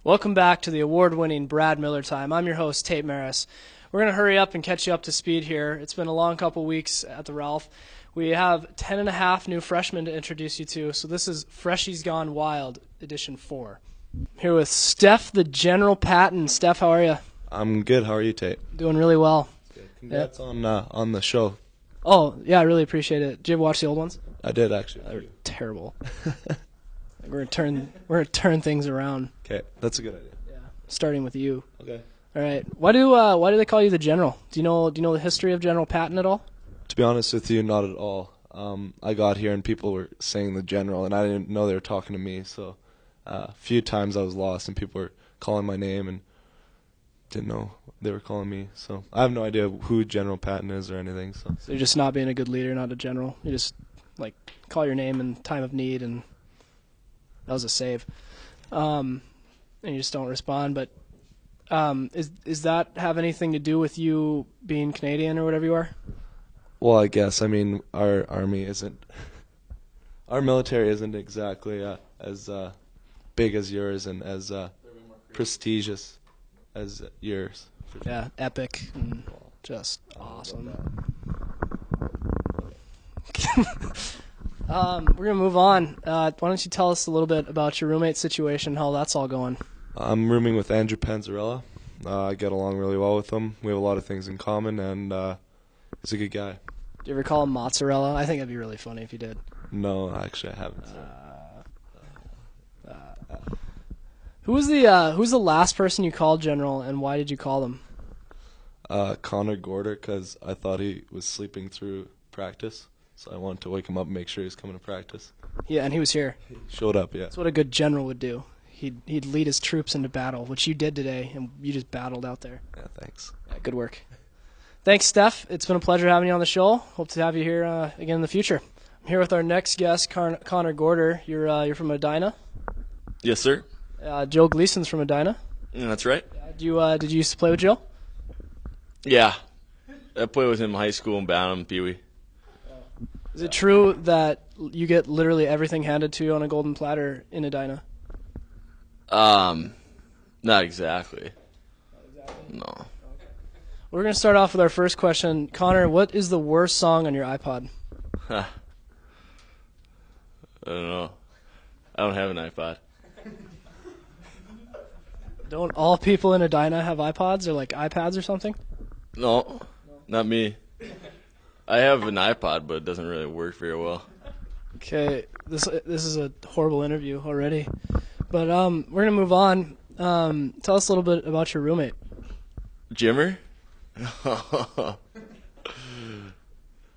Welcome back to the award-winning Brad Miller Time. I'm your host, Tate Maris. We're going to hurry up and catch you up to speed here. It's been a long couple weeks at the Ralph. We have 10 and a half new freshmen to introduce you to, so this is Freshies Gone Wild, edition 4. I'm here with Steph, the General Patton. Steph, how are you? I'm good. How are you, Tate? Doing really well. Congrats on the show. Oh, yeah, I really appreciate it. Did you ever watch the old ones? I did, actually. They were terrible. We're gonna turn things around. Okay, that's a good idea. Yeah, starting with you. Okay. All right. Why do they call you the General? Do you know the history of General Patton at all? To be honest with you, not at all. I got here and people were saying the General, and I didn't know they were talking to me. So a few times I was lost, and people were calling my name and didn't know they were calling me. So I have no idea who General Patton is or anything. So you're just not being a good leader, not a general. You just call your name in time of need, and that was a save. And you just don't respond. But is that have anything to do with you being Canadian or whatever you are? Well, I guess. I mean, our military isn't exactly as big as yours and as prestigious as yours. Yeah, epic and just awesome. We're gonna move on. Why don't you tell us a little bit about your roommate situation, how that's all going? I'm rooming with Andrew Panzarella. I get along really well with him. We have a lot of things in common, and he's a good guy. Do you ever call him mozzarella? I think it'd be really funny if you did. No, actually, I haven't. Who's the last person you called General, and why did you call them? Connor Gorder, because I thought he was sleeping through practice, so I wanted to wake him up and make sure he was coming to practice. Yeah, and he was here. He showed up, yeah. That's what a good general would do. He'd lead his troops into battle, which you did today, and you just battled out there. Yeah, thanks. Yeah, good work. Thanks, Steph. It's been a pleasure having you on the show. Hope to have you here again in the future. I'm here with our next guest, Connor Gorder. You're from Edina? Yes, sir. Joe Gleason's from Edina? Yeah, that's right. Did you used to play with Joe? Yeah. I played with him in high school in Bantam, Pee Wee. Is it true that you get literally everything handed to you on a golden platter in Edina? Not exactly. No. Okay. We're going to start off with our first question. Connor, what is the worst song on your iPod? I don't know. I don't have an iPod. Don't all people in Edina have iPods or iPads or something? No, not me. I have an iPod, but it doesn't really work very well. Okay, this is a horrible interview already. But we're going to move on. Tell us a little bit about your roommate. Jimmer?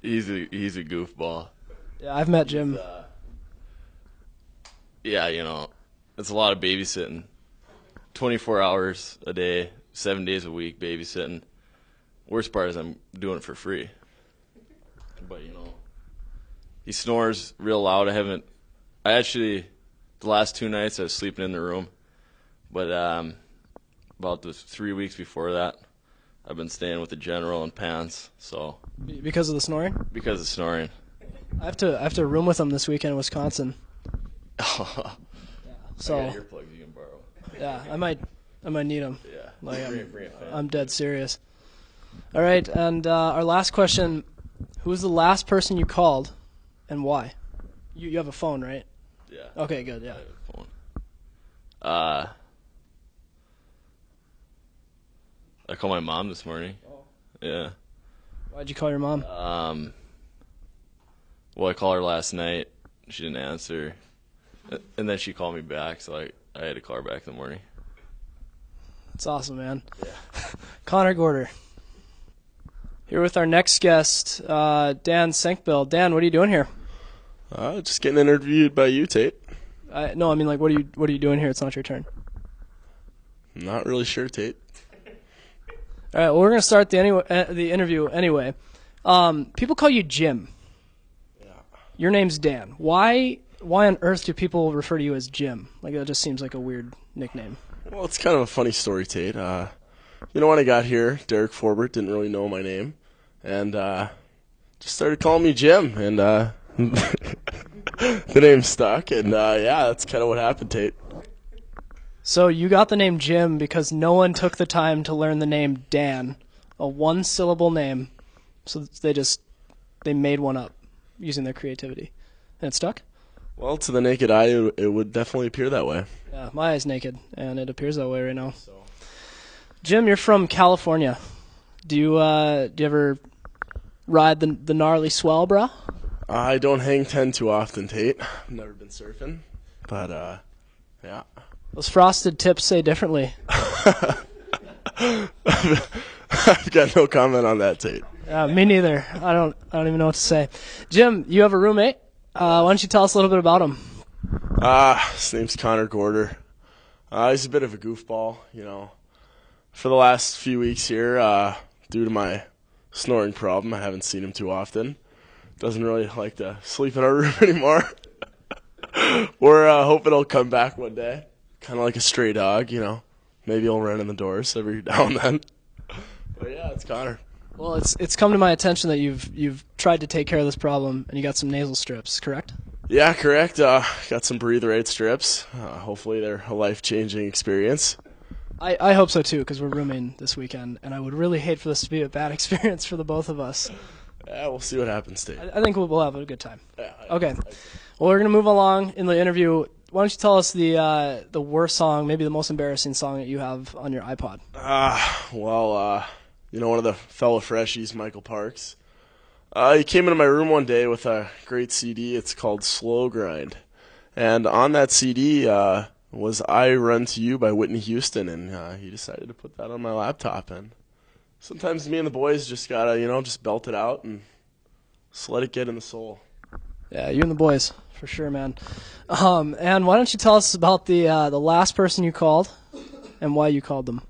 He's a goofball. Yeah, I've met Jim. Yeah, it's a lot of babysitting. 24 hours a day, 7 days a week babysitting. Worst part is I'm doing it for free. But, he snores real loud. The last 2 nights I was sleeping in the room. But about the 3 weeks before that, I've been staying with the General and Pants. So because of the snoring? Because of snoring. I have to room with him this weekend in Wisconsin. So I got earplugs you can borrow. Yeah, I might need them. Yeah. I'm dead serious. All right, and our last question: who was the last person you called, and why? You have a phone, right? Yeah. Okay, good. Yeah. I have a phone. I called my mom this morning. Oh. Yeah. Why'd you call your mom? Well, I called her last night. She didn't answer, and then she called me back, so I had to call her back in the morning. That's awesome, man. Yeah. Connor Gorder. Here with our next guest, Dan Senkbill. Dan, what are you doing here? Just getting interviewed by you, Tate. No, I mean, what are you doing here? It's not your turn. I'm not really sure, Tate. All right, well, we're going to start the interview anyway. People call you Jim. Yeah. Your name's Dan. Why on earth do people refer to you as Jim? That just seems like a weird nickname. Well, it's kind of a funny story, Tate. When I got here, Derek Forbert didn't really know my name, and just started calling me Jim, and the name stuck, and that's kind of what happened, Tate. So you got the name Jim because no one took the time to learn the name Dan, a one-syllable name. So they made one up using their creativity. And it stuck? Well, to the naked eye, it would definitely appear that way. Yeah, my eye's naked, and it appears that way right now. Jim, you're from California. Do you ever ride the gnarly swell, bruh? I don't hang 10 too often, Tate. I've never been surfing, but yeah. Those frosted tips say differently. I've got no comment on that, Tate. Me neither. I don't even know what to say. Jim, you have a roommate. Why don't you tell us a little bit about him? His name's Connor Gorder. He's a bit of a goofball, you know. For the last few weeks here, due to my snoring problem, I haven't seen him too often. Doesn't really like to sleep in our room anymore. We're hoping he'll come back one day. Kind of like a stray dog, you know. Maybe he'll run in the doors every now and then. But yeah, it's Connor. Well, it's come to my attention that you've tried to take care of this problem, and you got some nasal strips, correct? Yeah, correct. Got some breathe right strips. Hopefully they're a life-changing experience. I hope so too, because we're rooming this weekend, and I would really hate for this to be a bad experience for the both of us. Yeah, we'll see what happens, Dave. I think we'll have a good time. Yeah, Okay. Well, we're going to move along in the interview. Why don't you tell us the worst song, maybe the most embarrassing song that you have on your iPod? You know, one of the fellow Freshies, Michael Parks. He came into my room one day with a great CD. It's called Slow Grind. And on that CD was I Run to You by Whitney Houston, and he decided to put that on my laptop. And sometimes me and the boys just gotta, just belt it out and just let it get in the soul. Yeah, you and the boys, for sure, man. And why don't you tell us about the last person you called and why you called them?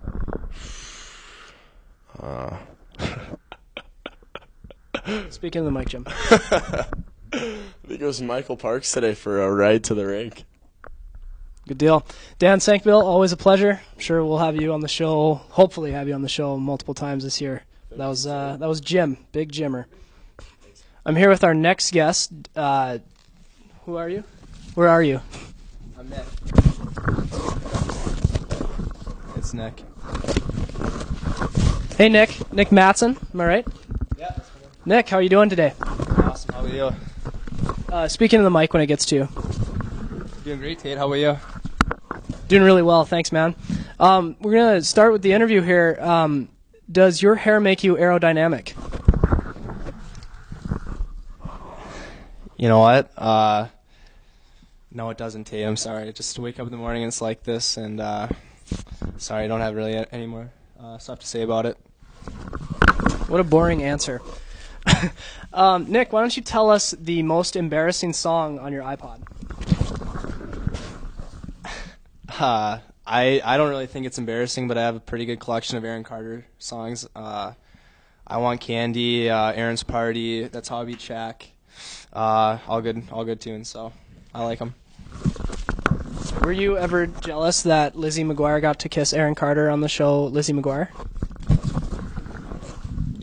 Speaking of the mic, Jim. I think it was Michael Parks today for a ride to the rink. Good deal. Dan Sankville, always a pleasure. I'm sure we'll have you on the show, hopefully have you on the show multiple times this year. That was Jim, Big Jimmer. I'm here with our next guest. Who are you? Where are you? I'm Nick. It's Nick. Hey, Nick. Nick Matson. Am I right? Yeah, that's me. Nick, how are you doing today? Awesome. How are you? Speaking to the mic when it gets to you. Doing great, Tate. How are you? Doing really well. Thanks, man. We're going to start with the interview here. Does your hair make you aerodynamic? You know what? No, it doesn't, Tate. I'm sorry. Just to wake up in the morning and it's like this, and sorry, I don't have really any more stuff to say about it. What a boring answer. Nick, why don't you tell us the most embarrassing song on your iPod? I don't really think it's embarrassing, but I have a pretty good collection of Aaron Carter songs. I Want Candy, Aaron's Party, That's How I Beat Shaq. All good tunes, so I like them. Were you ever jealous that Lizzie McGuire got to kiss Aaron Carter on the show Lizzie McGuire?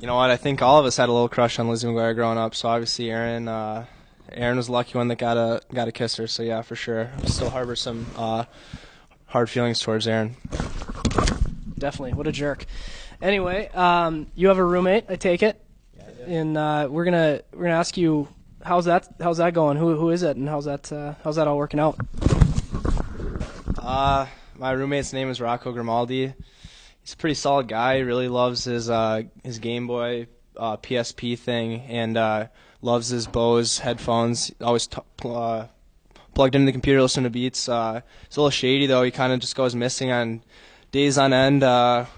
You know what? I think all of us had a little crush on Lizzie McGuire growing up. So obviously, Aaron was the lucky one that got a kiss her. So yeah, for sure, I still harbor some hard feelings towards Aaron. Definitely. What a jerk. Anyway, you have a roommate, I take it, Yeah, I do. and we're gonna ask you how's that going? Who is it, and how's that all working out? My roommate's name is Rocco Grimaldi. He's a pretty solid guy. He really loves his Game Boy PSP thing, and loves his Bose headphones. Always plugged into the computer, listening to beats. He's a little shady though. He kind of just goes missing on days on end.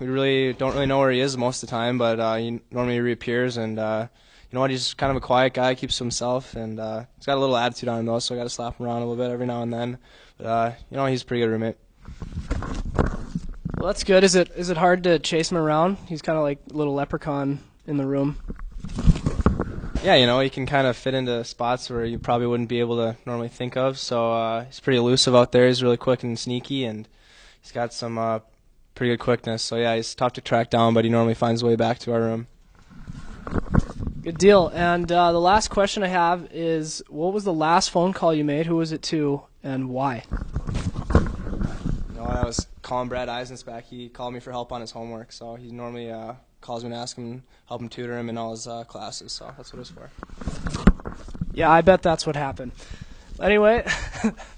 We really don't really know where he is most of the time, but he normally reappears. And you know what? He's just kind of a quiet guy. Keeps to himself, and he's got a little attitude on him though, so I got to slap him around a little bit every now and then. But he's a pretty good roommate. Well, that's good. Is it hard to chase him around? He's kind of like a little leprechaun in the room. Yeah, he can kind of fit into spots where you probably wouldn't be able to normally think of. So he's pretty elusive out there. He's really quick and sneaky, and he's got some pretty good quickness. So yeah, he's tough to track down, but he normally finds his way back to our room. Good deal. And the last question I have is, what was the last phone call you made? Who was it to, and why? when I was calling Brad Eisens back, he called me for help on his homework. So he normally calls me to ask him, help him tutor him in all his classes. So that's what it was for. Yeah, I bet that's what happened. Anyway,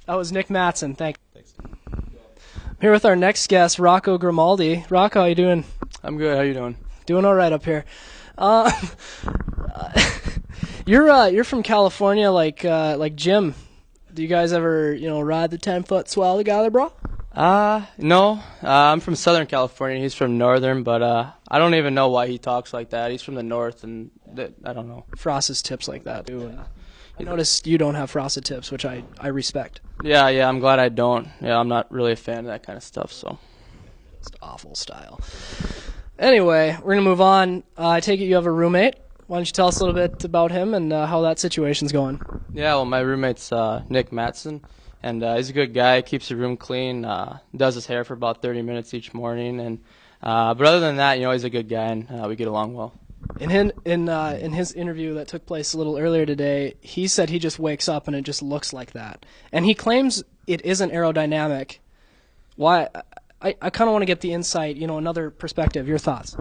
that was Nick Mattson. Thanks. I'm here with our next guest, Rocco Grimaldi. Rocco, how you doing? I'm good. How you doing? Doing all right up here. You're from California, like Jim. Do you guys ever ride the 10-foot swell together, bro? No. I'm from Southern California. He's from Northern, but I don't even know why he talks like that. He's from the North, and I don't know. Frosted tips like that, too. And I noticed you don't have frosted tips, which I respect. Yeah. I'm glad I don't. Yeah, I'm not really a fan of that kind of stuff. So. It's awful style. Anyway, we're gonna move on. I take it you have a roommate. Why don't you tell us a little bit about him and how that situation's going? Yeah. Well, my roommate's Nick Mattson, and he's a good guy. Keeps the room clean. Does his hair for about 30 minutes each morning, and but other than that, he's a good guy, and we get along well. In his interview that took place a little earlier today, he said he just wakes up and it just looks like that, and he claims it isn't aerodynamic. Why? I kind of want to get the insight, another perspective. Your thoughts?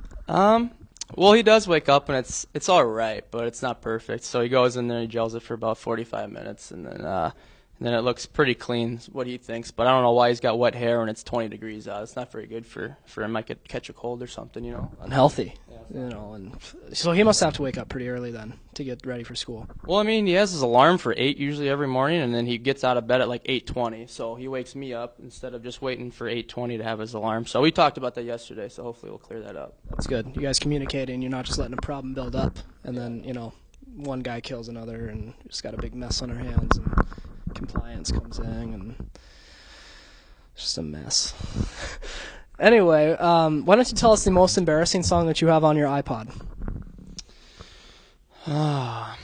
Well, he does wake up and it's all right, but it's not perfect. So he goes in there, he gels it for about 45 minutes, and then it looks pretty clean, is what he thinks. But I don't know why he's got wet hair and it's 20 degrees out. It's not very good for him. Might catch a cold or something, Unhealthy, and so he must have to wake up pretty early then to get ready for school. Well, I mean, he has his alarm for 8 usually every morning, and then he gets out of bed at like 8:20. So he wakes me up instead of just waiting for 8:20 to have his alarm. So we talked about that yesterday, so hopefully we'll clear that up. That's good. You guys communicating. You're not just letting a problem build up, and then one guy kills another, and just got a big mess on our hands, and compliance comes in, and it's just a mess. Anyway, why don't you tell us the most embarrassing song that you have on your iPod? I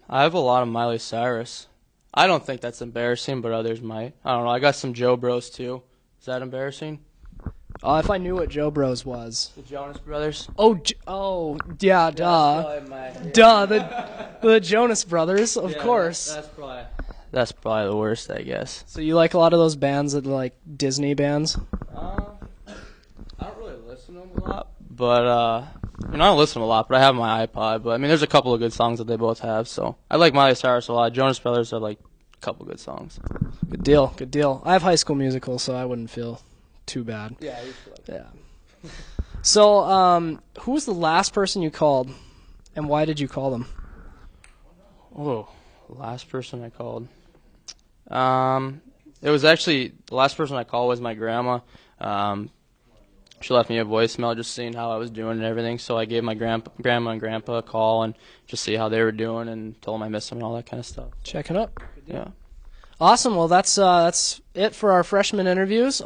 have a lot of Miley Cyrus. I don't think that's embarrassing, but others might. I don't know. I got some Joe Bros too. Is that embarrassing? If I knew what Joe Bros was. The Jonas Brothers? Yeah, duh. Duh, the Jonas Brothers, of course. That's probably the worst, I guess. So you like a lot of those bands that are like Disney bands? I don't really listen to them a lot, but I don't listen to them a lot, but I have my iPod. But I mean, there's a couple of good songs that they both have, so I like Miley Cyrus a lot. Jonas Brothers have like a couple good songs. Good deal. I have High School Musical, so I wouldn't feel too bad. Yeah, I used to like that. Yeah. So, who was the last person you called, and why did you call them? Oh, the last person I called. It was actually, the last person I called was my grandma. She left me a voicemail just seeing how I was doing and everything. So I gave my grandma and grandpa a call and just see how they were doing and told them I missed them and all that kind of stuff. Checking up. Yeah. Awesome. Well, that's it for our freshman interviews.